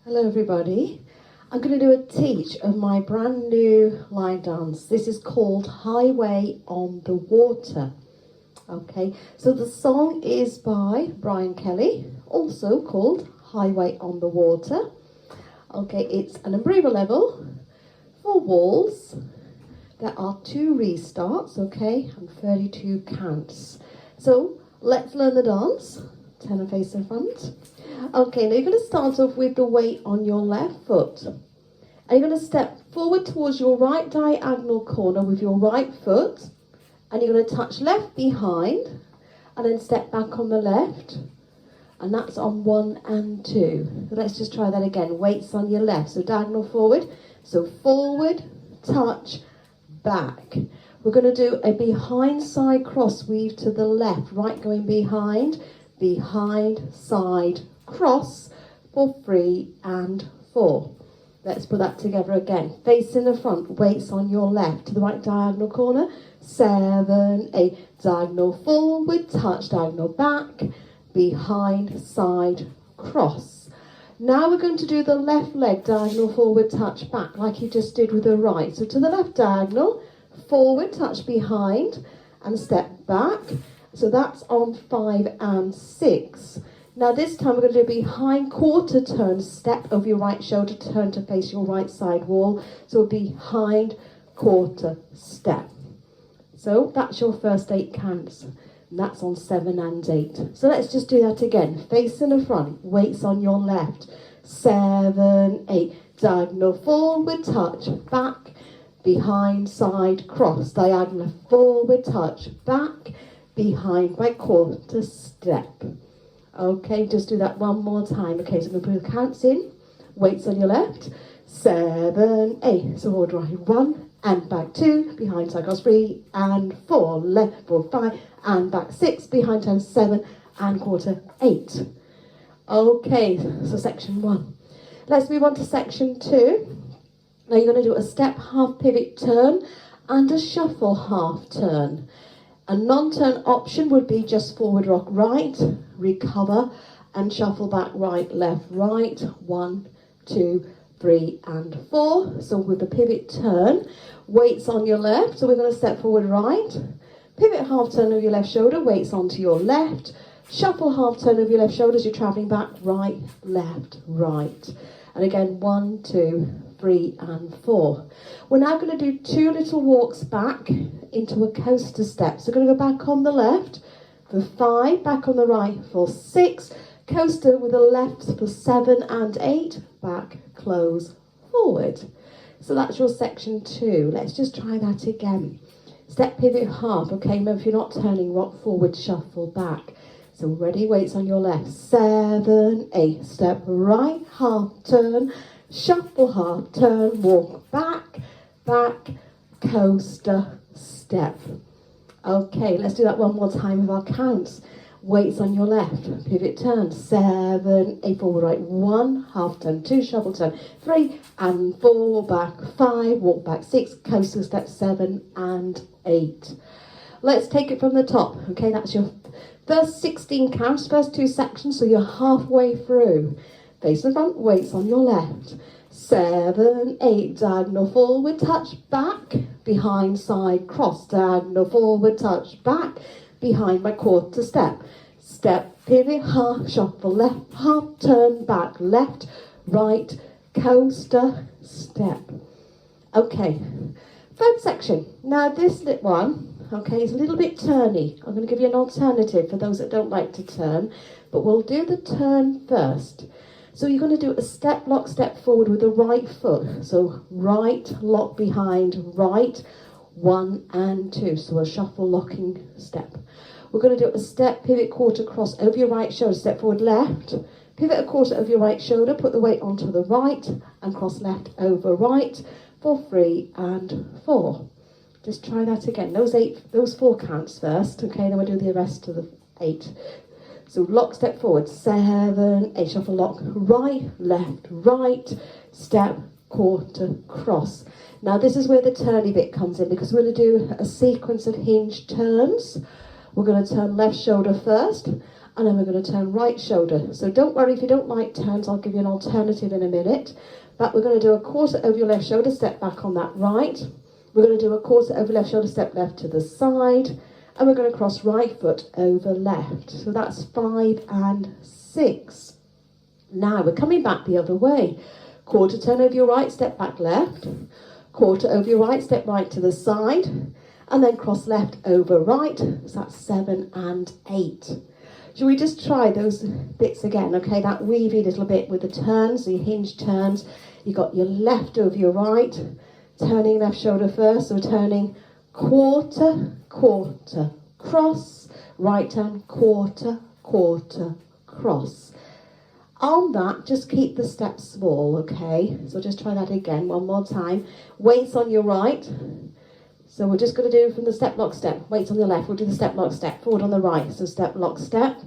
Hello everybody. I'm going to do a teach of my brand new line dance. This is called Highway on the Water. Okay, so the song is by Brian Kelly, also called Highway on the Water. Okay, it's an improva level, 4 walls. There are 2 restarts, okay, and 32 counts. So let's learn the dance. Turn and face in front. Okay, now you're going to start off with the weight on your left foot. And you're going to step forward towards your right diagonal corner with your right foot. And you're going to touch left behind. And then step back on the left. And that's on 1 and 2. So let's just try that again. Weights on your left. So diagonal forward. So forward, touch, back. We're going to do a behind side cross weave to the left. Right going behind, side, cross for 3 and 4. Let's put that together again. Face in the front, weights on your left to the right diagonal corner. 7, 8, diagonal forward, touch, diagonal back, behind, side, cross. Now we're going to do the left leg, diagonal forward, touch, back, like you just did with the right. So to the left diagonal, forward, touch behind, and step back. So that's on 5 and 6. Now this time we're going to do behind quarter turn, step of your right shoulder, turn to face your right side wall. So behind quarter step. So that's your first 8 counts. And that's on 7 and 8. So let's just do that again. Face in the front, weights on your left. 7, 8, diagonal forward, touch, back, behind, side, cross. Diagonal forward, touch, back, behind by quarter step. Okay, just do that one more time. Okay, so we're going to put the counts in. Weights on your left. 7, 8. So forward, right, 1 and back 2. Behind side cross 3 and 4. Left 4, 5 and back 6. Behind turn 7 and quarter 8. Okay, so section 1. Let's move on to section 2. Now you're going to do a step half pivot turn and a shuffle half turn. A non-turn option would be just forward rock right, recover, and shuffle back right, left, right. 1, 2, 3, and 4. So with the pivot turn, weights on your left. So we're going to step forward right, pivot half turn of your left shoulder, weights onto your left, shuffle half turn of your left shoulder as you're traveling back, right, left, right. And again, 1, 2, 3, and 4. We're now going to do 2 little walks back into a coaster step. So we're going to go back on the left for 5, back on the right for 6, coaster with the left for 7 and 8, back, close, forward. So that's your section 2. Let's just try that again. Step pivot half. Okay, remember if you're not turning, rock forward, shuffle back. So ready, weights on your left. 7, 8, step right, half turn, shuffle half turn, walk back, back, coaster, step. Okay, let's do that one more time with our counts. Weights on your left, pivot turn, 7, 8, forward right, 1, half turn, 2, shuffle turn, 3 and 4, back 5, walk back 6, coaster step 7 and 8. Let's take it from the top. Okay, that's your first 16 counts, first 2 sections, so you're halfway through. Face in front, weights on your left. 7, 8, diagonal forward, touch, back, behind, side, cross, diagonal forward, touch, back, behind by quarter step. Step, pivot, half, shuffle, left, half, turn, back, left, right, coaster, step. Okay, third section. Now this one, okay, is a little bit turny. I'm going to give you an alternative for those that don't like to turn, but we'll do the turn first. So you're going to do a step, lock, step forward with the right foot. So right, lock behind, right, 1 and 2. So a shuffle, locking step. We're going to do a step, pivot, quarter, cross over your right shoulder, step forward, left, pivot a quarter over your right shoulder, put the weight onto the right, and cross left over right for 3 and 4. Just try that again. Those 4 counts first, okay, then we'll do the rest of the 8. So lock, step forward, 7, 8, shuffle, lock, right, left, right, step, quarter, cross. Now this is where the turny bit comes in, because we're going to do a sequence of hinge turns. We're going to turn left shoulder first, and then we're going to turn right shoulder. So don't worry if you don't like turns, I'll give you an alternative in a minute. But we're going to do a quarter over your left shoulder, step back on that right. We're going to do a quarter over left shoulder, step left to the side, and we're going to cross right foot over left. So that's 5 and 6. Now we're coming back the other way. Quarter turn over your right, step back left. Quarter over your right, step right to the side, and then cross left over right. So that's 7 and 8. Shall we just try those bits again? Okay, that weavy little bit with the turns, the hinge turns. You got your left over your right, turning left shoulder first. So we're turning quarter, quarter, cross, right turn, quarter, quarter, cross. On that, just keep the steps small, okay? So just try that again, one more time. Weights on your right. So we're just going to do from the step, lock, step. Weights on the left, we'll do the step, lock, step. Forward on the right, so step, lock, step.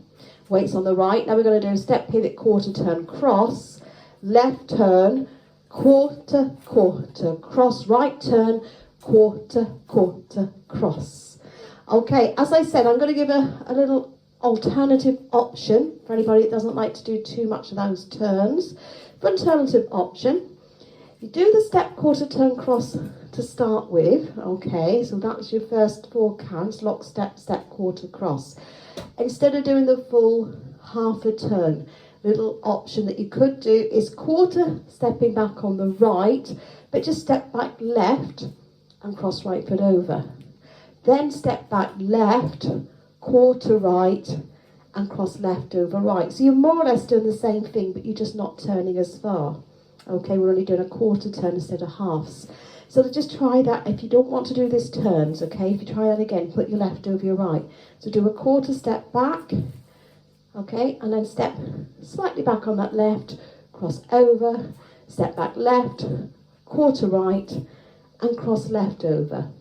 Weights on the right. Now we're going to do a step, pivot, quarter, turn, cross. Left turn, quarter, quarter, cross. Right turn, quarter, quarter, cross. Okay, as I said, I'm going to give a little alternative option for anybody that doesn't like to do too much of those turns. For alternative option, you do the step, quarter, turn, cross to start with. Okay, so that's your first 4 counts, lock, step, step, quarter, cross. Instead of doing the full half a turn, little option that you could do is quarter stepping back on the right, but just step back left and cross right foot over. Then step back left, quarter right, and cross left over right. So you're more or less doing the same thing, but you're just not turning as far. Okay, we're only doing a quarter turn instead of halves. So just try that if you don't want to do this turns, okay? If you try that again, put your left over your right. So do a quarter step back, okay? And then step slightly back on that left, cross over, step back left, quarter right, and cross left over.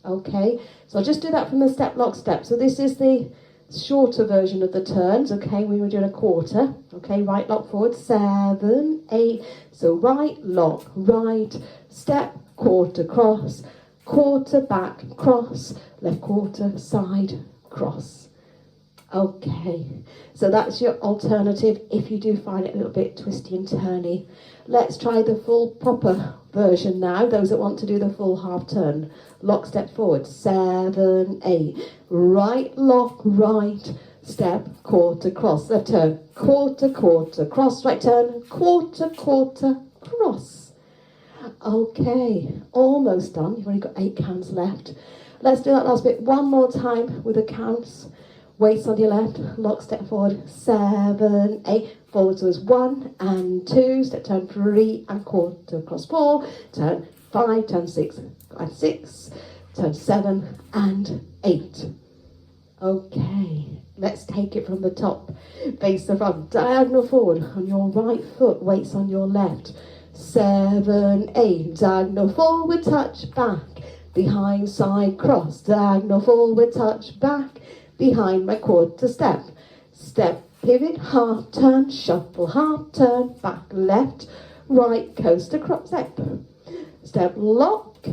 Okay, so I'll just do that from the step, lock, step. So this is the shorter version of the turns, okay? We were doing a quarter, okay? Right, lock, forward, 7, 8. So right, lock, right, step, quarter, cross, quarter, back, cross, left quarter, side, cross. Okay, so that's your alternative if you do find it a little bit twisty and turny. Let's try the full proper version now, those that want to do the full half turn. Lock, step forward, 7, 8. Right, lock, right, step, quarter, cross, left turn, quarter, quarter, cross, right turn, quarter, quarter, cross. Okay, almost done. You've only got 8 counts left. Let's do that last bit one more time with the counts. Weights on your left, lock, step forward, 7, 8, forward, so it's 1 and 2, step, turn 3 and quarter, cross 4, turn 5, turn 6 and 6, turn 7 and 8. Okay, let's take it from the top, face the front, diagonal forward on your right foot, weights on your left, 7, 8, diagonal forward, touch back, behind, side, cross, diagonal forward, touch back, behind my quarter step, step, pivot, half turn, shuffle, half turn, back, left, right, coaster, cross, step, lock,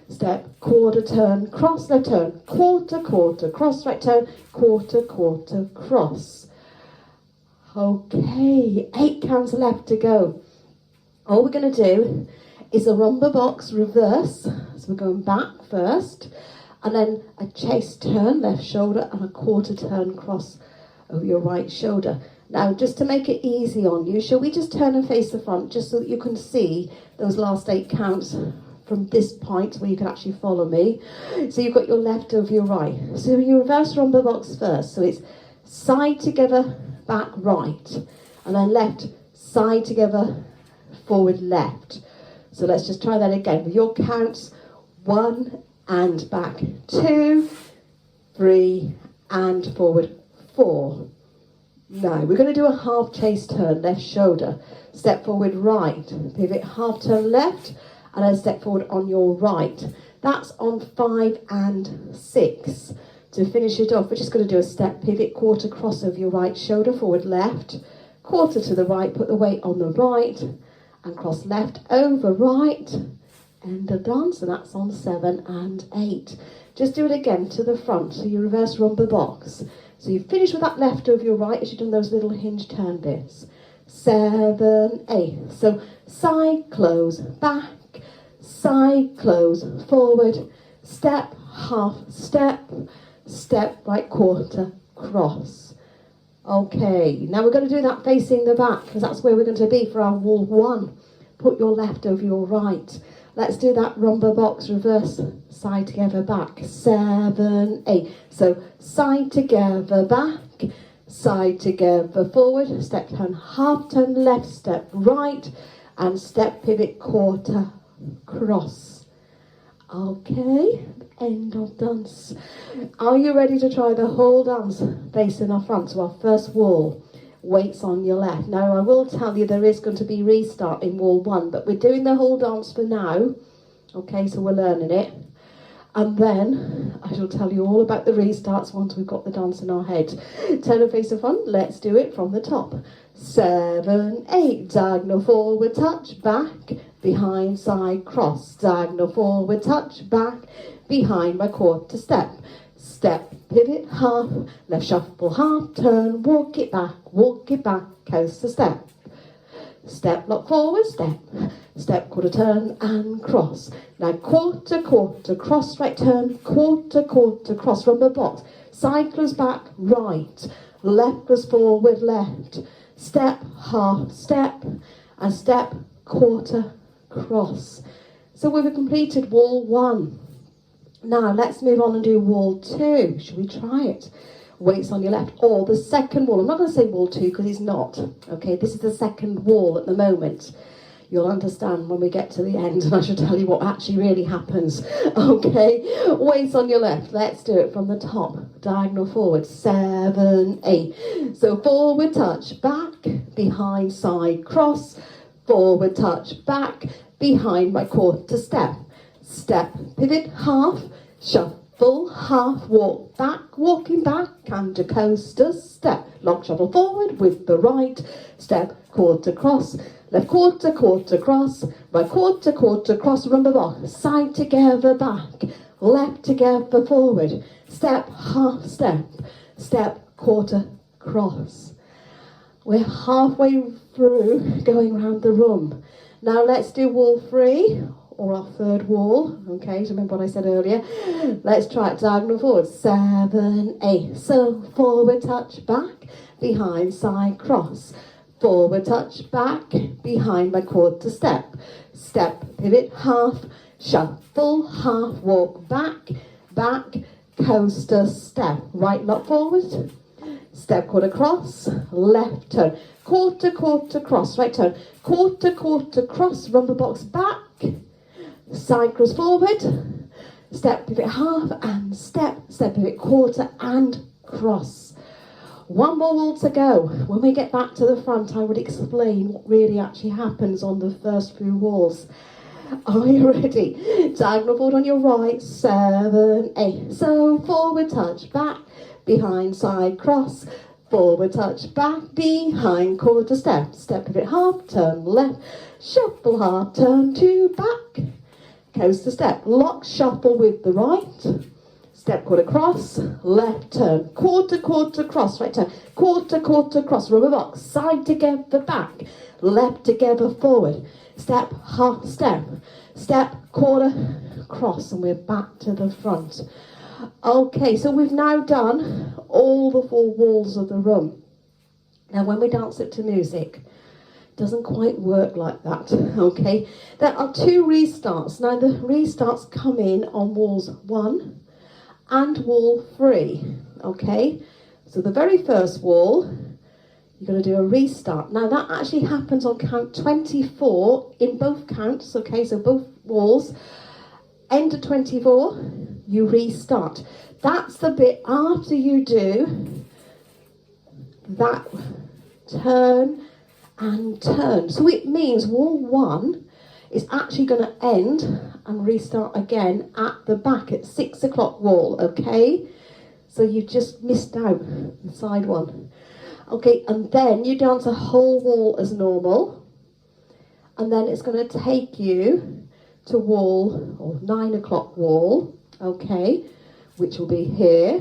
step, quarter turn, cross, left turn, quarter, quarter, cross, right turn, quarter, quarter, cross. Okay, 8 counts left to go. All we're going to do is a rumba box reverse, so we're going back first, and then a chase turn, left shoulder, and a quarter turn cross over your right shoulder. Now, just to make it easy on you, shall we just turn and face the front, just so that you can see those last 8 counts from this point, where you can actually follow me. So you've got your left over your right. So you reverse rumba box first. So it's side together, back, right. And then left, side together, forward, left. So let's just try that again. With your counts, 1 and back, 2, 3, and forward, 4. Now, we're going to do a half chase turn, left shoulder. Step forward, right. Pivot, half turn left, and then step forward on your right. That's on 5 and 6. To finish it off, we're just going to do a step, pivot, quarter, cross over your right shoulder, forward, left. Quarter to the right, put the weight on the right, and cross left over right. End of dance, and that's on 7 and 8. Just do it again to the front. So you reverse rumba box. So you finish with that left over your right as you've done those little hinge turn bits. 7, 8. So side, close, back, side, close, forward, step, half, step, step, right quarter, cross. Okay, now we're going to do that facing the back because that's where we're going to be for our wall 1. Put your left over your right. Let's do that rumba box reverse, side together, back, 7, 8. So side together, back, side together, forward, step turn, half turn, left, step right, and step pivot, quarter, cross. Okay, end of dance. Are you ready to try the whole dance facing our front? So our first wall, weights on your left. Now I will tell you there is going to be restart in wall 1, but we're doing the whole dance for now. Okay, so we're learning it. And then I shall tell you all about the restarts once we've got the dance in our head. Turn and face the front. Let's do it from the top. 7, 8. Diagonal forward touch, back, behind, side, cross. Diagonal forward touch, back, behind my quarter step. Step, pivot, half, left shuffle, half, turn, walk it back, coaster step. Step, lock forward, step, step, quarter turn and cross. Now quarter, quarter, cross, right turn, quarter, quarter, cross, rumba box. Side goes back, right, left goes forward, left. Step, half, step, and step, quarter, cross. So we've completed wall 1. Now let's move on and do wall 2. Should we try it? Weights on your left, or the second wall. I'm not going to say wall 2 because it's not. Okay, this is the second wall at the moment. You'll understand when we get to the end, and I shall tell you what actually really happens. Okay, weights on your left. Let's do it from the top. Diagonal forward, 7, 8. So forward touch, back, behind, side, cross. Forward touch, back, behind my quarter step. Step, pivot, half, shuffle, half, walk back, walking back, and a coaster step. Lock, shuffle forward with the right, step, quarter, cross, left quarter, quarter, cross, right quarter, quarter, cross, rumba box, side together, back, left together, forward, step, half, step, step, quarter, cross. We're halfway through going around the room. Now let's do wall 3. Or our third wall, okay, to remember what I said earlier. Let's try it diagonal forward, 7, 8. So forward touch, back, behind, side, cross. Forward touch, back, behind my quarter step. Step, pivot, half, shuffle, half, walk back, back, coaster step. Right lock forward, step, quarter, cross, left turn. Quarter, quarter, cross, right turn. Quarter, quarter, cross, rumba box back. Side cross forward, step pivot half and step, step pivot quarter and cross. One more wall to go. When we get back to the front, I would explain what really actually happens on the first few walls. Are you ready? Diagonal forward on your right, 7, 8. So forward touch, back, behind, side, cross. Forward touch, back, behind, quarter step. Step pivot half, turn left, shuffle half, turn to back. Coaster step, lock, shuffle with the right, step, quarter, cross, left turn, quarter, quarter, cross, right turn, quarter, quarter, cross, rubber box, side together, back, left together, forward, step, half step, step, quarter, cross, and we're back to the front. Okay, so we've now done all the 4 walls of the room. Now when we dance it to music, doesn't quite work like that, okay? There are 2 restarts. Now the restarts come in on walls 1 and wall 3, okay? So the very first wall, you're going to do a restart. Now that actually happens on count 24 in both counts, okay? So both walls. End of 24, you restart. That's the bit after you do that turn and turn. So it means wall 1 is actually going to end and restart again at the back at 6 o'clock wall, okay? So you just missed out the side one. Okay, and then you dance a whole wall as normal, and then it's going to take you to wall, or 9 o'clock wall, okay, which will be here.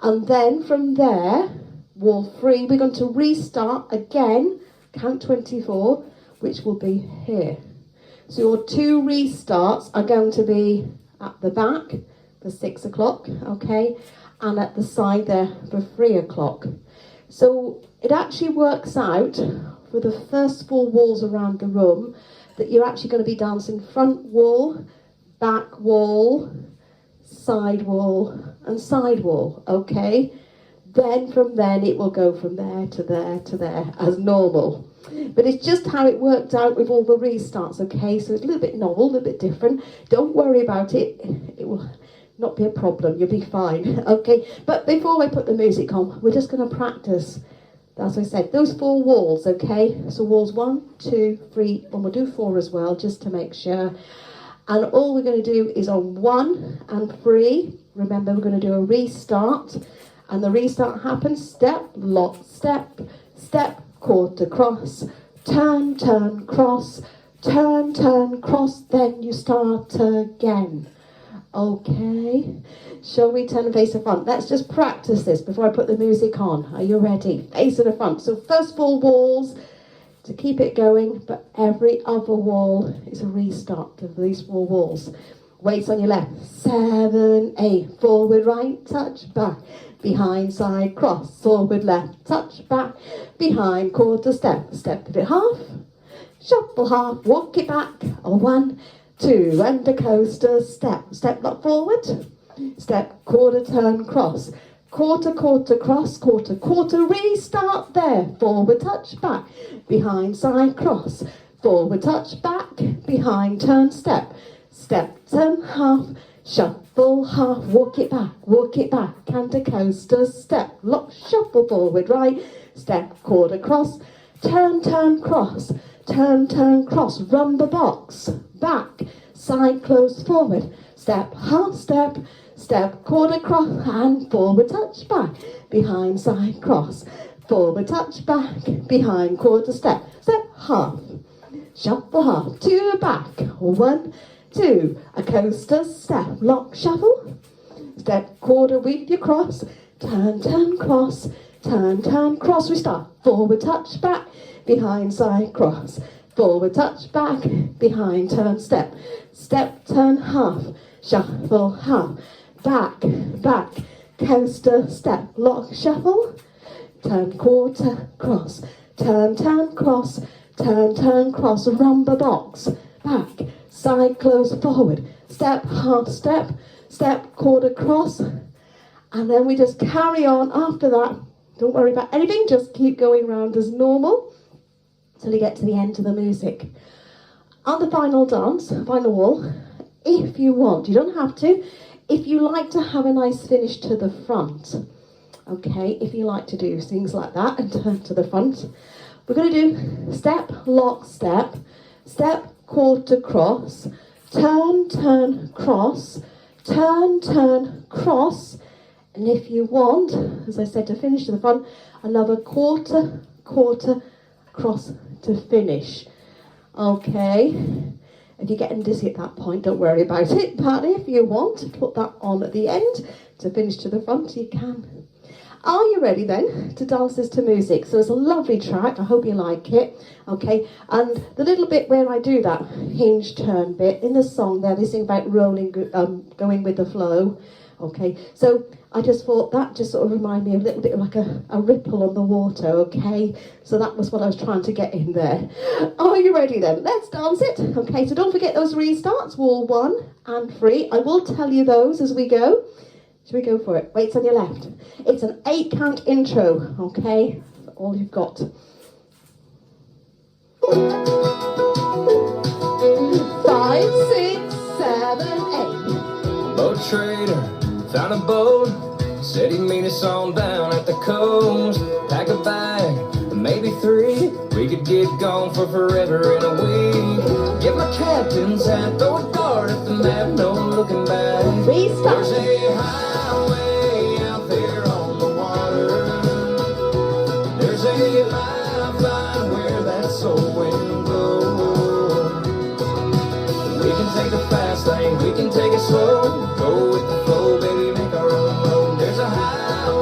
And then from there, wall 3, we're going to restart again, count 24, which will be here. So your 2 restarts are going to be at the back for 6 o'clock, okay, and at the side there for 3 o'clock. So it actually works out for the first 4 walls around the room that you're actually going to be dancing front wall, back wall, side wall and side wall, okay? Then from then it will go from there to there to there as normal. But it's just how it worked out with all the restarts, okay? So it's a little bit novel, a little bit different. Don't worry about it. It will not be a problem. You'll be fine, okay? But before I put the music on, we're just going to practice, as I said, those 4 walls, okay? So walls 1, 2, 3, and we'll do 4 as well, just to make sure. And all we're going to do is on 1 and 3, remember we're going to do a restart. And the restart happens, step, lock, step, step, quarter, cross, turn, turn, cross, turn, turn, cross, then you start again. Okay, shall we turn and face the front? Let's just practice this before I put the music on. Are you ready? Face to the front. So first 4 walls to keep it going, but every other wall is a restart of these 4 walls. Weights on your left. 7, 8, forward, right, touch, back. Behind, side, cross, forward, left, touch, back, behind, quarter, step, step to the half, shuffle half, walk it back, 1, 2, and a coaster, step, step lock forward, step, quarter, turn, cross, quarter, quarter, cross, quarter, quarter, restart there, forward, touch, back, behind, side, cross, forward, touch, back, behind, turn, step, step, turn, half, shuffle, half, walk it back, and a coaster, step, lock, shuffle, forward, right, step, quarter, cross, turn, turn, cross, turn, turn, cross, rumba box, back, side, close, forward, step, half, step, step, quarter, cross, and forward, touch, back, behind, side, cross, forward, touch, back, behind, quarter, step, step, half, shuffle, half, 2, back, 1, 2, a coaster, step, lock, shuffle, step, quarter, with your cross, turn, turn, cross, turn, turn, cross, we start, forward, touch, back, behind, side, cross, forward, touch, back, behind, turn, step, step, turn, half, shuffle, half, back, back, coaster, step, lock, shuffle, turn, quarter, cross, turn, turn, cross, turn, turn, cross, rumba box, back, side, close, forward, step, half, step, step, quarter, cross, and then we just carry on after that. Don't worry about anything, just keep going round as normal till you get to the end of the music. On the final dance, final wall, if you want, you don't have to, if you like to have a nice finish to the front, okay, if you like to do things like that and turn to the front, we're going to do step, lock, step, step, quarter, cross, turn, turn, cross, turn, turn, cross, and if you want, as I said, to finish to the front, another quarter, quarter, cross to finish. Okay, if you're getting dizzy at that point, don't worry about it, but if you want to put that on at the end to finish to the front, you can. Are you ready then to dance this to music? So it's a lovely track, I hope you like it, okay, and the little bit where I do that hinge turn bit in the song there, they sing about rolling, going with the flow, okay, so I just thought that just sort of reminded me a little bit of like a ripple on the water, okay, so that was what I was trying to get in there. Are you ready then? Let's dance it, okay, so don't forget those restarts, wall 1 and 3, I will tell you those as we go. Should we go for it? Weights on your left. It's an 8 count intro, okay? That's all you've got. 5, 6, 7, 8. Boat trader found a boat, said he'd meet us on down at the coast. Pack a bag, maybe 3. We could get gone for forever in a week. Get my captain's hat, throw a dart at the map, no looking back. Restart. There's a highway out there on the water. There's a lifeline where that soul wind blows. We can take the fast lane, we can take it slow. Go with the flow, baby, make our own road. There's a highway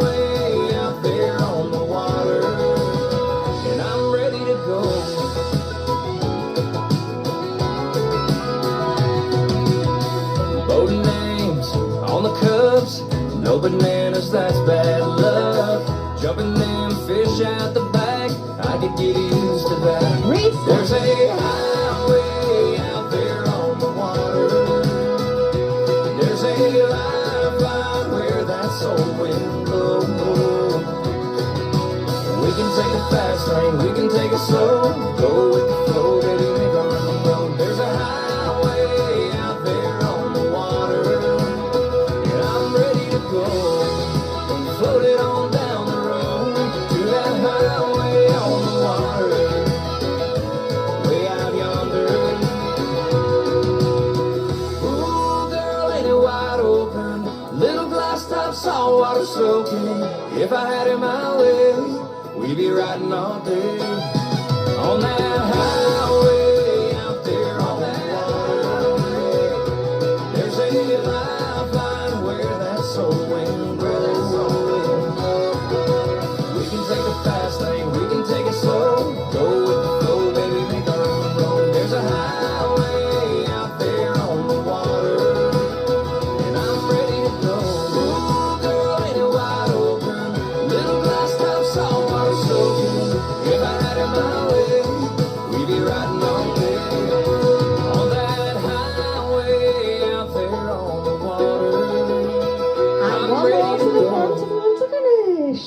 No bananas, that's bad luck. Jumping them fish out the back, I could get used to that. There's a highway out there on the water. There's a lifeline where that old wind blows. We can take a fast lane, we can take it slow. Go with the flow, baby, make our own road. There's a highway out there on the water, and I'm ready to go. Floated on down the road to that highway on the water, way out yonder. Ooh, girl, ain't it wide open? Little glass top, saltwater soaking. If I had it my way, we'd be riding all day on that highway out there on that water. There's a lifeline where that old wind blows. We can take a fast lane, we can take it slow. Go with the flow, baby, make our own road. There's a highway out there on the water, and I'm ready to go. Ooh, girl, ain't it wide open? Little glass top, saltwater soaking. If I had it my way, we'd be riding all day on that highway out there on the water. And one more to the front and one to finish.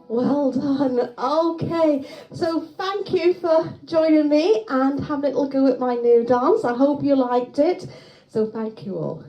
Well done. Okay, so thank you for joining me and having a little go at my new dance. I hope you liked it. So thank you all.